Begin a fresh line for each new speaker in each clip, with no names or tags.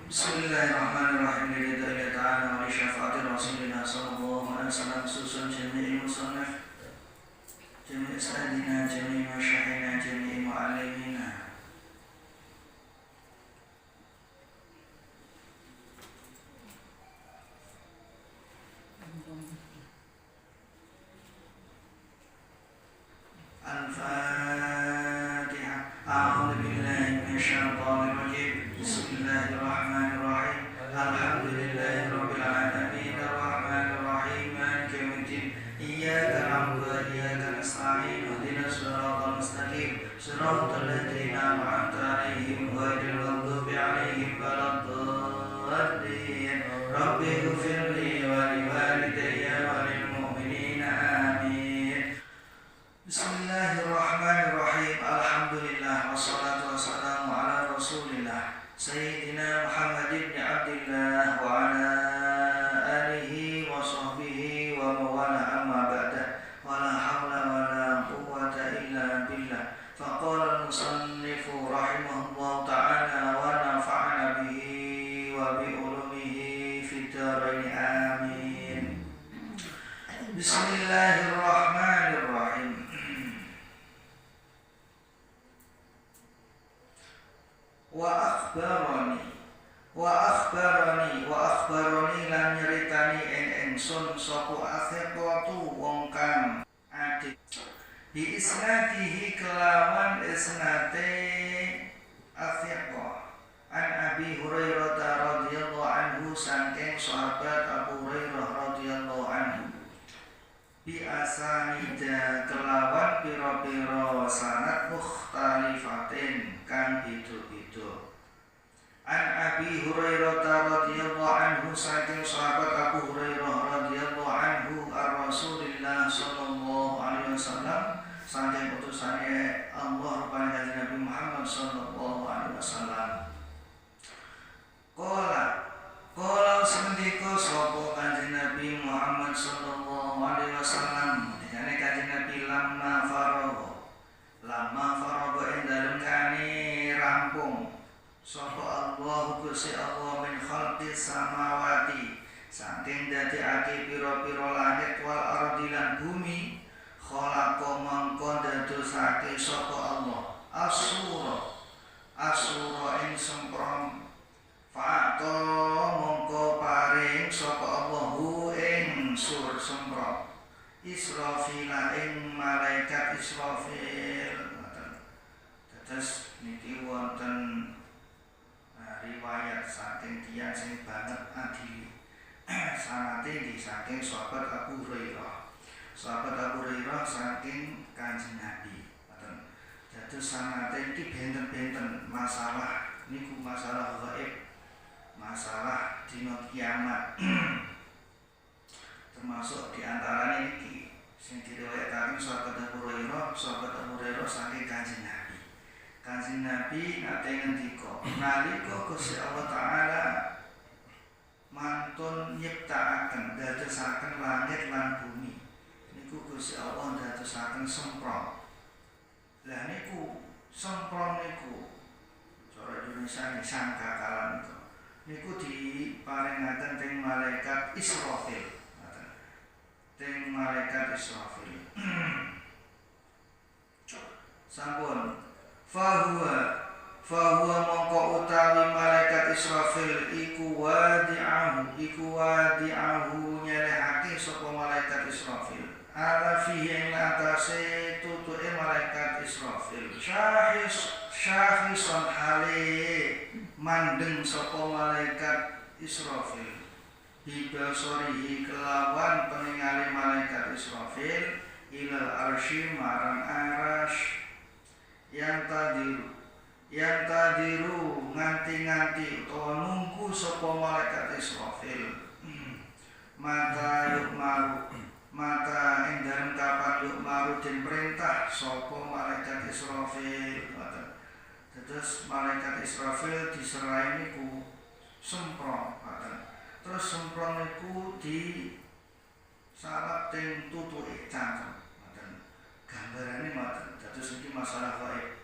Bismillahirrahmanirrahim. Lillahi ta'ala wa li syafa'ati rasulina sallallahu alaihi wasallam susun jami'il musannaf jami' sadina jami' masyahina jami' mu'allimina. Al-Fatihah. A'udzu billahi minasyaitonir rajim. Bismillahirrahmanirrahim. Alhamdulillahirabbil alamin arrahmanir rahim maliki yaumiddin. Iyyaka na'budu wa iyyaka nasta'in. Ihdinas siratal mustaqim. Siratal ladzina an'amta 'alaihim ghairil maghdubi 'alaihim waladdallin. Rabbighfirli wa liwalidayya wa lil mu'minina amin. Bismillahirrahmanirrahim. Alhamdulillah wassalatu wassalamu ala Rasulillah Sayyidina Muhammad ibn Abdillah wa ala alihi wa sahbihi wa mawala amma ba'da. Wa la hawla wa la quwwata illa billah. Faqala al-musannifu rahimahullah ta'ala wa nafa'ana bihi wa bi ulumihi fid dharain amin. Bismillahirrahmanirrahim. Wa akhbarani lan nyeritani ingsun sapa athiqatu wong kang adik bi isnadihi kelawan isnate athiqah an Abi Hurairah radhiyallahu anhu saking sahabat Abu Hurairah radhiyallahu anhu bi asanida kelawan pira-pira sanad mukhtalifatin kang beda-beda. An Abi Hurairah radhiyallahu anhu saking sahabat Abu Hurairah radhiyallahu anhu ar-Rasulillah sallallahu alaihi wasallam saking utusane Allah kepada Nabi Muhammad sallallahu alaihi wasallam. Qala semendika sapa Kanjeng Nabi Muhammad sallallahu alaihi wasallam dene Kanjeng Nabi lamma faragha ing dalem kane rampung sapa Allah Gusti Allah min khalqis samawati saking dadekake pira-pira langit wal ardi lan bumi khalaqa mangko dadosake sapa Allah asura ing semprom fa'to mongko paring sapa Allahu ing sur semprom Israfil ing malaikat Israfil. Terus niki wonten riwayat saking tiyang sing banget adili sanate nggih saking sahabat Abu Hurairah. Sahabat Abu Hurairah saking Kanjeng Nabi. Ngoten. Dados sanate iki benten-benten masalah niku masalah gaib, masalah dina kiamat. Termasuk diantaranya niki sing diriwayatake sahabat Abu Hurairah saking Kanjeng Nabi. Kanjeng Nabi nate ngendika nalika Gusti Allah taala mantun nyiptakaken dadosaken langit lan bumi niku Gusti Allah dadosaken semprom. Lah niku semprom niku cara Indonesia niki sangkakalan niku diparingaken teng malaikat Israfil. Teng malaikat Israfil. Sampun Fahuwa mongko utawi malaikat Israfil iku wadi'ahu nyelehake sapa malaikat Israfil ala fihi ing atase tutuke malaikat Israfil syahison hale mandeng sapa malaikat Israfil bibasorihi kelawan peningale malaikat Israfil ilal arsy marang arash yang tadiru nganti utawa nunggu sapa malaikat Israfil mata ing dalem kapan yukmaru den perintah sapa malaikat Israfil. Terus malaikat Israfil diserahi niku semprom. Terus semprom niku di salap teng tutuke cangkem. Gambarane ngoten. Dados iki masalah gaib.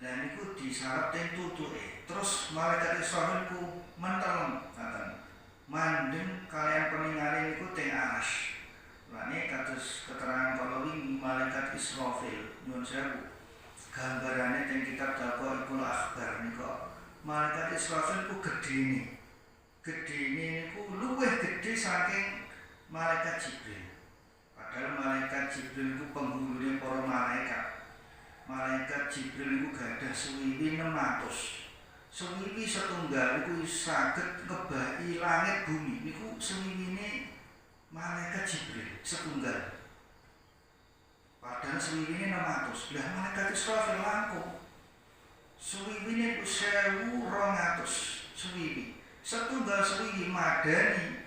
Lah niku disarep teng tutuke. Terus malaikat Israfil niku mentelem ngaten. Mandeng kalian peningale niku teng aras. Lane kados keterangan kala wingi malaikat Israfil nyuwun sewu. Gambarane teng kitab Daqaiqul Akhbar niku malaikat Israfil niku gedene. Gedene niku luwih gedhe saking malaikat Jibril. Padahal malaikat Jibril niku penghulune para malaikat. Malaikat Jibril niku gadah suwiwi 600. Suwiwi setunggal niku saged ngebahi langit bumi. Niku suwiwine malaikat Jibril setunggal. Padahal suwiwine 600. Lah malaikat Israfil langkung. Suwiwine niku 1200 suwiwi. Setunggal suwiwi madani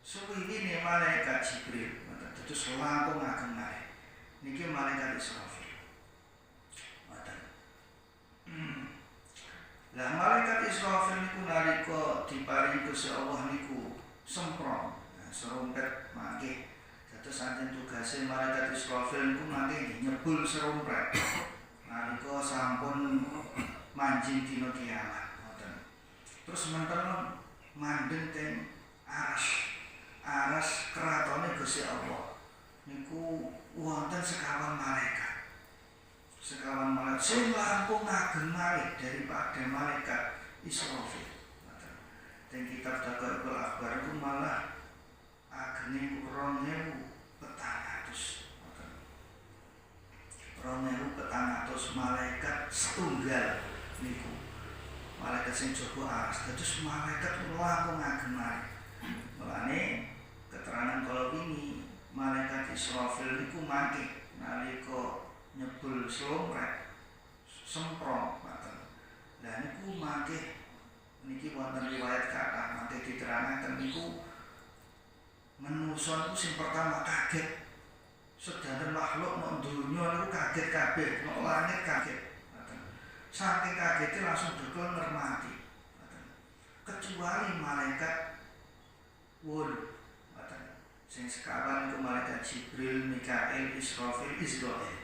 suwiwine malaikat Jibril. Terus langkung ageng malih. Niki malaikat Israfil. Lah malaikat Israfil niku nalika diparingi Gusti Allah niku semprong, serompet mangke. Dados saking tugase malaikat Israfil niku mangke nyebul serompet. Nalika sampun manjing dina kiamat, ngoten. Terus menten mandeng teng aras keratone Gusti Allah. Niku wonten sekawan malaikat. Sekawan malaikat sing langkung ngagem malih daripada malaikat Israfil. Dan kitab Daqaiqul Akhbar itu malah agene 2400. 2400 malaikat setunggal niku. Malaikat sing jaga aras. Dados malaikat langkung ngagem malih. Mulane keterangan kala wingi malaikat Israfil niku mangke nalika nyebul slomrek semprong ngoten. Lah niku mangke niki wonten riwayat kathah mangke diterangaken niku manusa niku sing pertama kaget. Sedanten makhluk nek donya niku kaget kabeh, nek langit kaget. Ngoten. Saking kagete langsung dodol ngermati. Ngoten. Kecuali malaikat wul. Ngoten. Sing sekawan niku malaikat Jibril, Mikail, Israfil, Israil.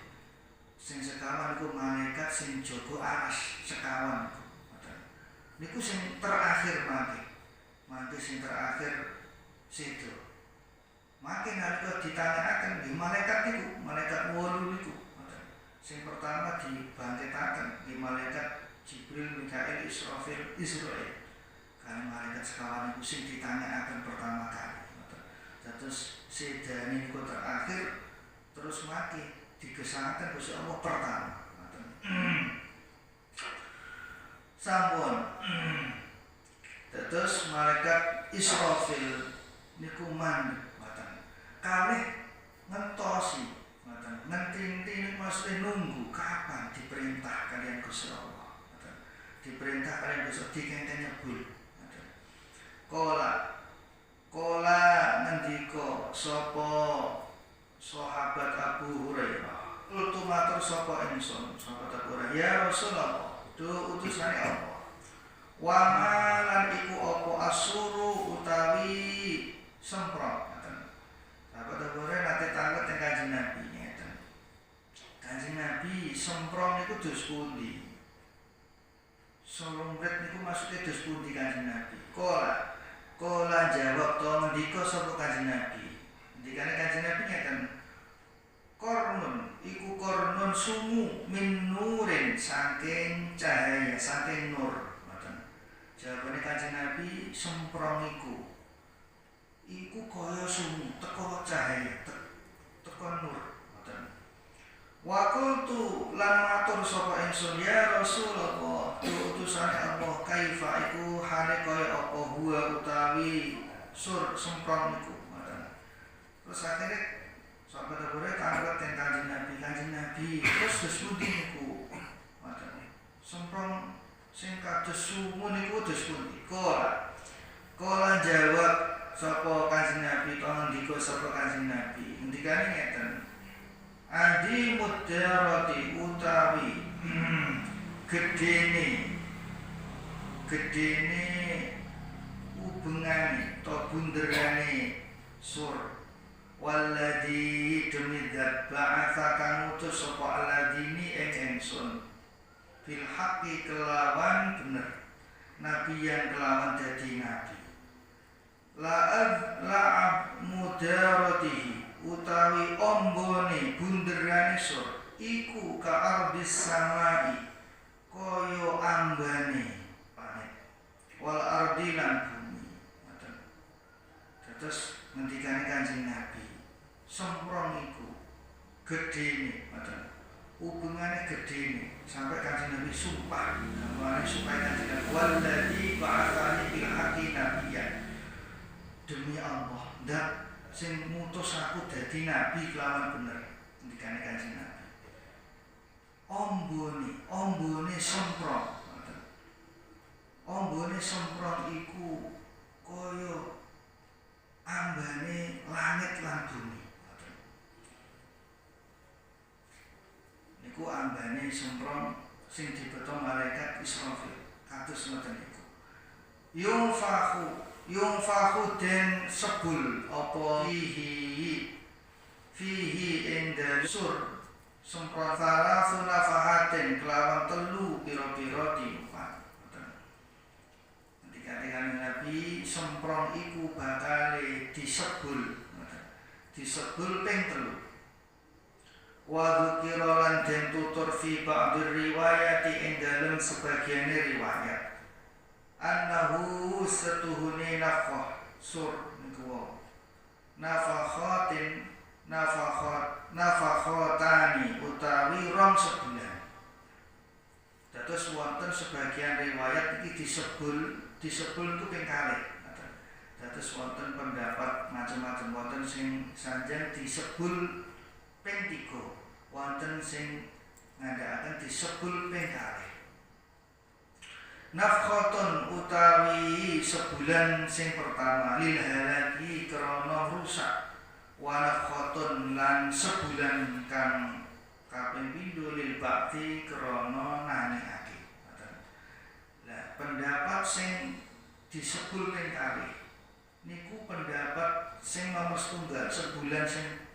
Sing sekawan niku malaikat sing jaga aras sekawan niku sing terakhir mangke sing terakhir sedo mangke nalika ditanyakaken nggih malaikat niku malaikat 8 niku sing pertama dibangkitaken nggih malaikat Jibril, Mikail, Israfil, Israil. Kan malaikat sekawan niku sing ditanyakaken pertama kali terus sedane niku terakhir terus mati digesangkan Gusti Allah pertama. Sampun. Terus malaikat Israfil niku mandeg ngoten. Kalih ngentosi ngoten. Ngentinti niku maksudnya nunggu kapan diperintah kalian Gusti Allah. Ngoten. Diperintah kalian Gusti Allah dikengken nyebul. Ngoten. Kola ngendika sapa sahabat Abu Hurairah ultu matur sapa ingsun sahabat Abu Hurairah ya Rasulullah do utusane apa wa malan iku apa asuru utawi semprot ngoten sahabat Abu Hurairah nate tanglet teng Kanjeng Nabi ngeten Kanjeng Nabi semprong niku dos pundi Solomret niku maksudnya dos pundi Kanjeng Nabi Kola jawab to ngendika sapa Kanjeng Nabi dikane Kanjeng Nabi ngeten kornun iku kornun sumu min nurin saking cahaya saking nur ngoten jawabane Kanjeng Nabi semprong iku kaya sumu teko cahaya teko nur ngoten wa qultu lan matur sapa ingsun ya Rasulullah utusane Allah kaifa iku hale kaya apa huwa utawi sur semprong iku terus akhirnya sahabat Abu Hurairah tanglet teng Kanjeng Nabi terus pundi niku ngoten semprong sing kados sumu niku dos pundi kola jawab sapa Kanjeng Nabi to ngendika sapa Kanjeng Nabi ngendikane ngeten adi mudarati utawi gedene ubengane to bunderane sur walladzi demi zat ba'atha kang utus sapa alladzi ing ingsun bil haqqi kelawan bener, nabi yang kelawan dadi nabi. La'ab mudaratihi utawi ombone bunderane sur iku ka ardis samai kaya ambane planet wal ardi lan bumi. Terus ngendikane Kanjeng Nabi semprong iku gedene, hubungannya gedene sampai Kanjeng Nabi sumpah namanya supaya Kanjeng Nabi walladzi ba'atsani bil haqqi nabiyyan, demi Allah ndak sing ngutus aku dadi nabi kelawan bener. Ngendikane Kanjeng Nabi ombone semprong, ombone semprong iku kaya ambane langit lan bumi. Niku ambane semprong sing dibeto malaikat Israfil kados ngoten niku. Yungfahu den sebul apa fihi ing sur semprong salah sunafahaten kelawan telu pira-pira tiupan. Ketika Nabi semprong iku bakale disebul ping telu. Wa dzikra lan den tutur fi ba'd riwayati ing dalem sebagiane riwayat annahu satuhune nafkhah sur niku nafakhotani utawi rong sebulan. Dados wonten sebagian riwayat iki disebul itu ping kalih. Dados wonten pendapat macam-macam, wonten sing sanjang disebul ping 3, wonten sing ngandhakaken disebul ping kalih. Nafkhatun utawi sebulan sing pertama lil halaki krana rusak, wa nafkhatun lan sebulan kang kaping pindho lil bakti krana nanekake. Lah pendapat sing disebul ping kalih niku pendapat sing nomor setunggal, sebulan sing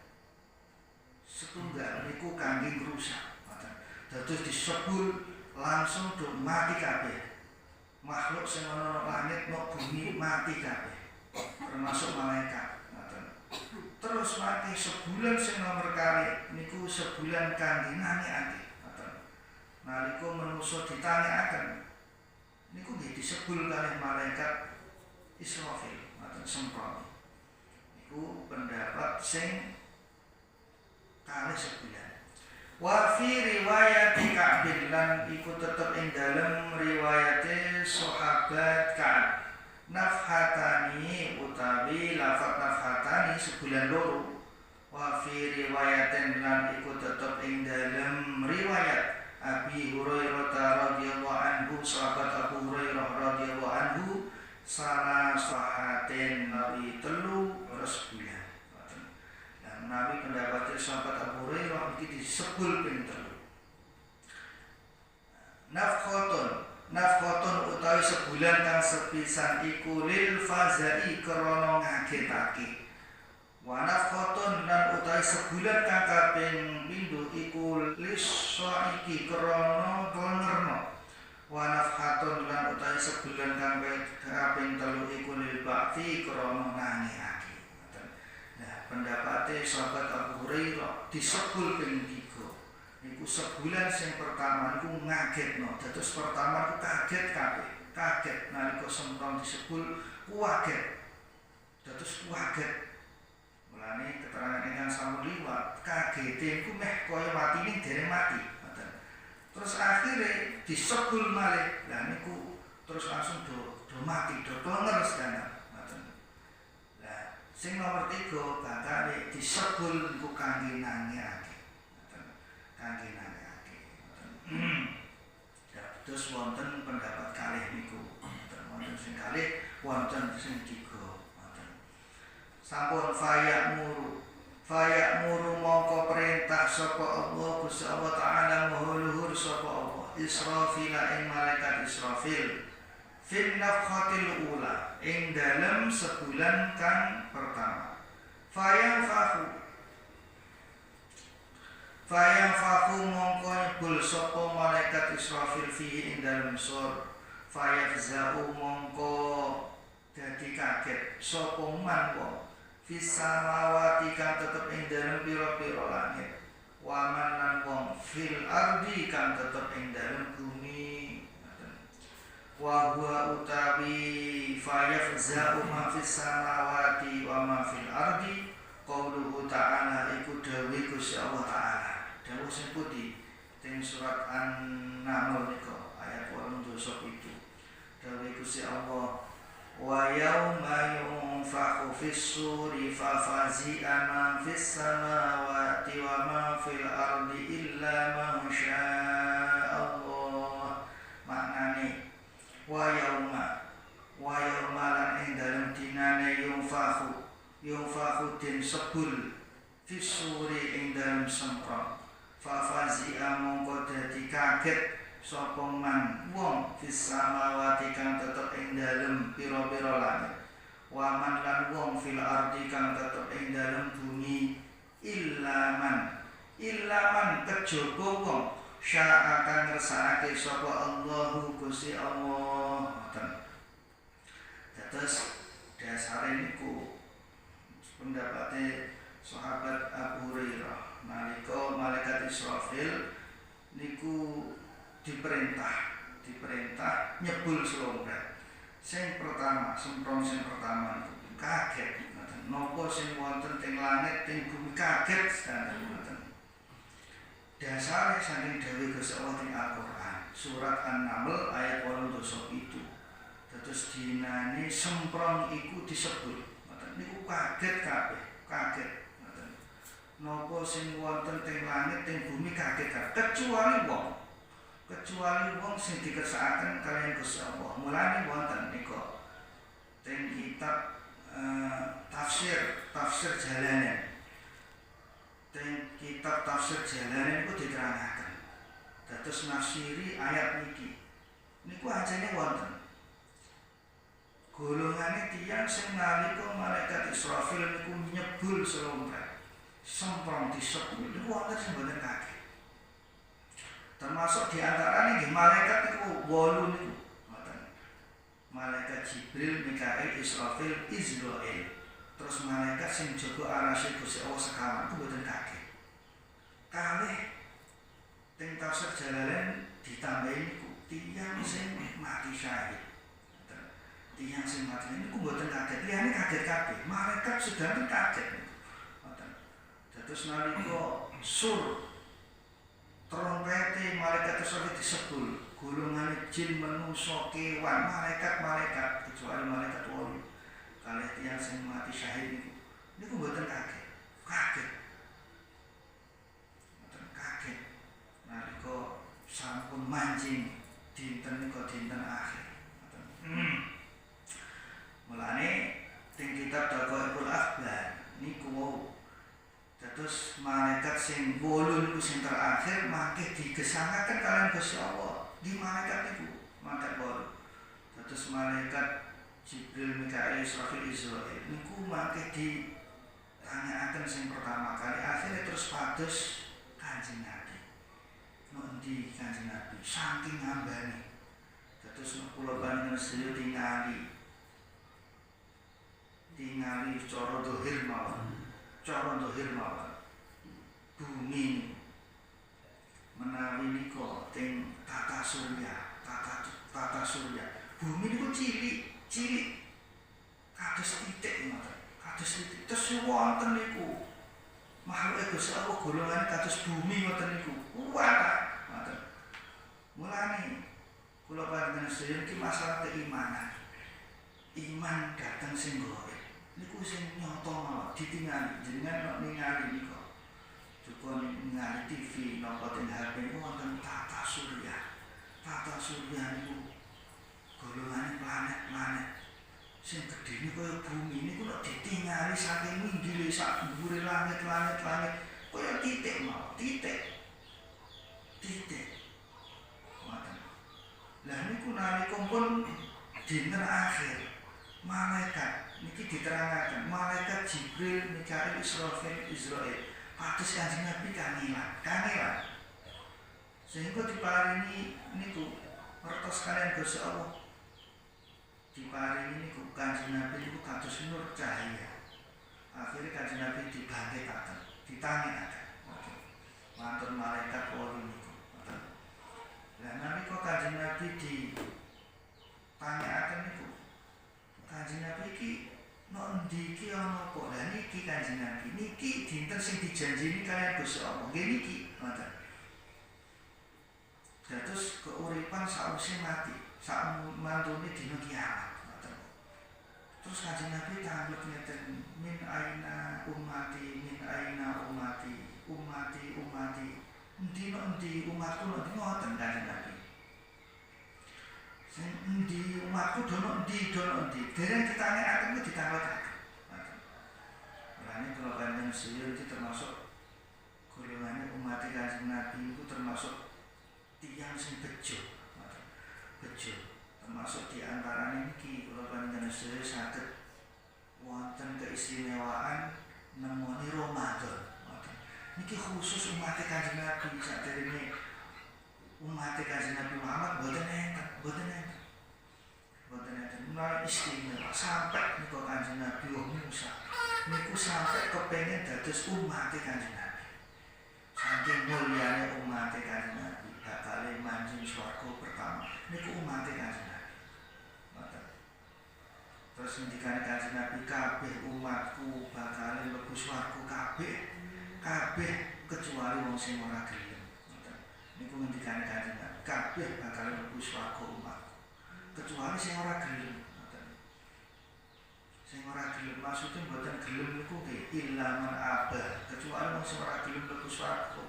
setunggal niku kangge ngrusak. Dados disebul langsung do mati kabeh. Makhluk sing ana langit nok bumi mati kabeh. Termasuk malaikat. Terus mati sebulan sing nomor kali niku sebulan kangge nanekake. Nalika manusa ditanekaken niku nggih disebul kalih malaikat Israfil atau semprong. Niku pendapat sing kalih sebulan. Wa fi riwayat Ka'b lan iku tetep ing dalem riwayate sahabat Ka'b nafhatani utawi lafaz nafhatani sebulan loro. Wa fi riwayatin lan iku tetep ing dalem riwayat Abi Hurairah radhiyallahu anhu, sahabat Abu Hurairah radhiyallahu anhu salah sahaten nabi telu sebulan. Nabi pendapatnya sahabat Abu Hurairah iki disebul ping 3. Nafkhatun utawi sebulan kang sepisan iku lil fazai krana ngagetake. Wa nafkhatun lan utawi sebulan kang kaping pindho iku liswaiki krana klengerno. Wa nafkhatun lan utawi sebulan kang kaping 3 iku lil bakti krana nanekake. Pendapatnya sahabat Abu Hurairah disebul ping 3 niku sebulan sing pertama niku ngagetno. Dados pertama niku kaget nalika semprong disebul kaget. Dados kaget. Mulane keterangan ingkang sampun liwat kagete niku meh kaya matine dereng mati. Terus akhirnya disebul malih. Lah niku terus langsung do mati, do ngeres kan. Sing nomor 3 bakal disebul niku kangge nanekake. Kangge nanekake. Ya, terus wonten pendapat kalih niku. Wonten sing kalih, wonten sing 3. Sampun fayak muru mongko perintah sapa Allah Gusti Allah Taala maha luhur sapa Allah Israfil ing malaikat Israfil fin nafkhatil ula ing dalem sebulan kang pertama. Fayan fahu Fayanfaku mongko nyebul sapa malaikat Israfil fihi ing dalem sur. Fayafza'u mongko dadi kaget sapa man wong fis samawati kang tetep ing dalem pira-pira langit. Waman lan wong fil ardi kang tetep ing dalem bumi. Wa huwa utawi fayafza'u ma fis samawati wa ma fil ardi qauluhu ta'ala iku dawuh Gusti Allah Ta'ala. Dawuh sing putih teng surat An-Naml nika ayat 8 itu. Dawuh Gusti Allah wa yauma yunfakhu fis-suri fafazi'a man fis samawati wa ma fil ardi illa man syaa Allah. Maknane wa yauma lan ing dalem dinane yunfakhu den sebul fis-suri ing dalem semprot. Fafazi'a mongko dadi kaget sapa man wong fis samawati kang tetep ing dalem pira-pira langit. Waman lan wong fil ardi kang tetep ing dalem bumi illa man kejaba wong syaa kang ngersakake sapa Allahu Gusti Allah. Dados dasare niku pendapate sahabat Abu Hurairah nalika malaikat Israfil niku diperintah nyebul selompet. Sing pertama niku kaget ngoten. Napa sing wonten teng langit teng bumi kaget sedanten ngoten. Dasare saking dawuh Gusti Allah ing Al-Qur'an surat An-Naml ayat 8 itu. Dados dinane semprong iku disebut ngoten. Niku kaget kabeh, kaget. Napa sing wonten teng langit teng bumi kaget kecuali wong sing dikersakaken kaliyan Gusti Allah. Mulane wonten nika teng kitab tafsir Jalanan. Teng kitab tafsir Jalanan niku diterangaken. Dados nafsiri ayat niki. Niku ajane wonten golongane tiyang sing nalika malaikat Israfil niku nyebul selompet. Semprong disebul niku wonten sing boten kaget. Termasuk diantaranya nggih malaikat niku 8 niku ngoten. Malaikat Jibril, Mikail, Israfil, Izrail. Terus malaikat sing jaga arasy Gusti Allah sekawan niku boten kaget. Kalih teng tafsir Jalalain ditambahi niku tiyang sing mati syahid. Tiyang sing mati niku boten kaget. Liyane kaget kabeh. Malaikat sedanten kaget. Terus nalika sur trompete malaikat tersebut disebul golongan jin manungsa kewan malaikat kecuali malaikat wali kalih tiyang sing mati syahid niku mboten kaget nalika sampun manjing dinten nika dinten akhir mulane teng kitab Daqaiqul Akhbar niku terus malaikat sing 8 niku sing terakhir mangke digesangake kaliyan Gusti Allah di malaikat niku malaikat 8. Terus malaikat Jibril, Mikail, Israfil, Izrail niku mangke ditanyakaken sing pertama kali akhirnya terus pados Kanjeng Nabi. Endi Kanjeng Nabi saking ngambane. Terus kula panjenengan sedaya tingali cara dohir mawon. Bumi menawi nika teng tata surya bumi niku cilik kados titik ngoten terus wonten niku makhluk Gusti Allah golongan kados bumi ngoten niku kuwat ngoten. Mulane kula panjenengan sedaya iki masalah keimanan iman dateng sing gaib niku sing nyata mawon ditingali jenengan ningali nika cukup ningali TV napa teng HP niku wonten tata surya niku golongane planet sing gedhe kaya bumi niku nek ditingali saking nginggile sak dhuwure langit kaya titik mawon titik ngoten. Lah niku nalika pun dinten akhir malaikat niki diterangaken malaikat Jibril, Mikail, Israfil, Izrail Kados Kanjeng Nabi kangelan. Sehingga diparingi niku ngertos kalian Gusti Allah. Diparingi niku Kanjeng Nabi niku kados nur cahaya. Akhirnya Kanjeng Nabi dibangkitaken, ditangekaken. Mantur malaikat wali niku. Lah nalika Kanjeng Nabi ditangekaken niku, Kanjeng Nabi iki nek endi iki ana apa? Lah niki Kanjeng Nabi niki dinten sing dijanjini kalian Gusti Allah. Nggih niki, ngoten. Dados keuripan sausé mati, sak mantune dina kiamat. Terus Kanjeng Nabi tampil ngeten, min aina ummati, endi umatku nek ngoten Kanjeng Nabi. Sing endi umatku dono endi. Dereng ditanyakaken kuwi ditangkaken. Mulane kula panjenengan sedaya iki termasuk golongane umat Kanjeng Nabi itu termasuk tiyang sing bejo. Termasuk di antarane niki kula panjenengan sedaya saged wonten keistimewaan nemoni Ramadan. Niki khusus umat Kanjeng Nabi saderenge umat Kanjeng Nabi Muhammad boten enten. Mulai istimewa sampai niku Kanjeng Nabi Musa niku sampai kepengin dados umat Kanjeng Nabi. Saking mulyane umat Kanjeng Nabi bakal manjing swarga pertama niku umat Kanjeng Nabi. Terus ngendikane Kanjeng Nabi kabeh umatku bakal mlebu swarga kabeh kecuali wong sing ora gelem. Niku ngendikane Kanjeng Nabi kabeh bakal mlebu swarga umatku kecuali sing ora gelem. Sing ora gelem maksudnya mboten gelem niku nggih illa man aba, kecuali wong sing ora gelem mlebu swarga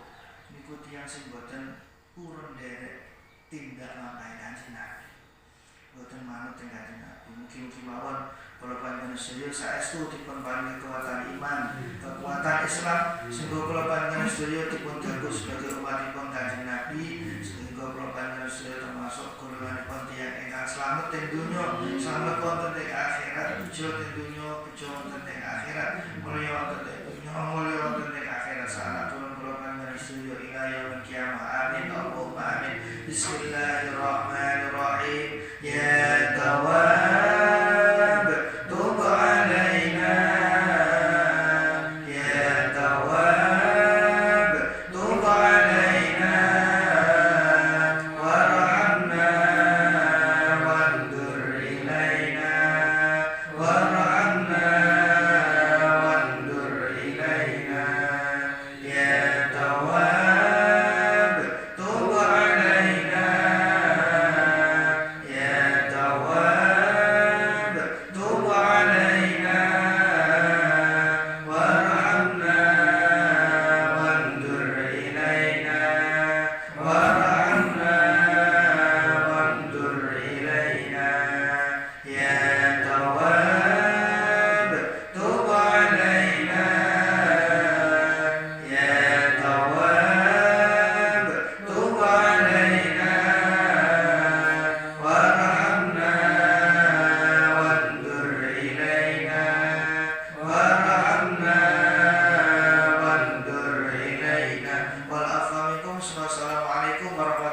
niku tiyang sing mboten purun nderek tindak lampahe Kanjeng Nabi. Mboten manut teng Kanjeng Nabi. Mugi-mugi mawon kula panjenengan sedaya saestu dipun paringi kekuatan iman, kekuatan Islam sehingga kula panjenengan sedaya dipun jago sebagai umatipun Kanjeng Nabi, sehingga kula panjenengan sedaya termasuk golonganipun tiyang ingkang slamet teng donya, slamet wonten teng akhirat, bejo teng donya, bejo wonten teng akhirat, mulya wonten teng donya, mulya wonten teng akhirat. Salat kula panjenengan sedaya ila yaumil qiyamah. Amin Allahumma amin. Bismillahirrahmanirrahim. Ya Tawwab tub alaina, ya Tawwab tub alaina, warhamna wandur ilaina, warhamna wandur ilaina, ya Tawwab tub alaina, ya Tawwab tub alaina, warhamna wandur ilaina, warhamna wandur ilaina, ya Tawwab tub alaina, ya Tawwab tub alaina, warhamna wandur ilaina, warhamna wandur ilaina. Wal afwa minkum. Wassalamualaikum warahmatullahi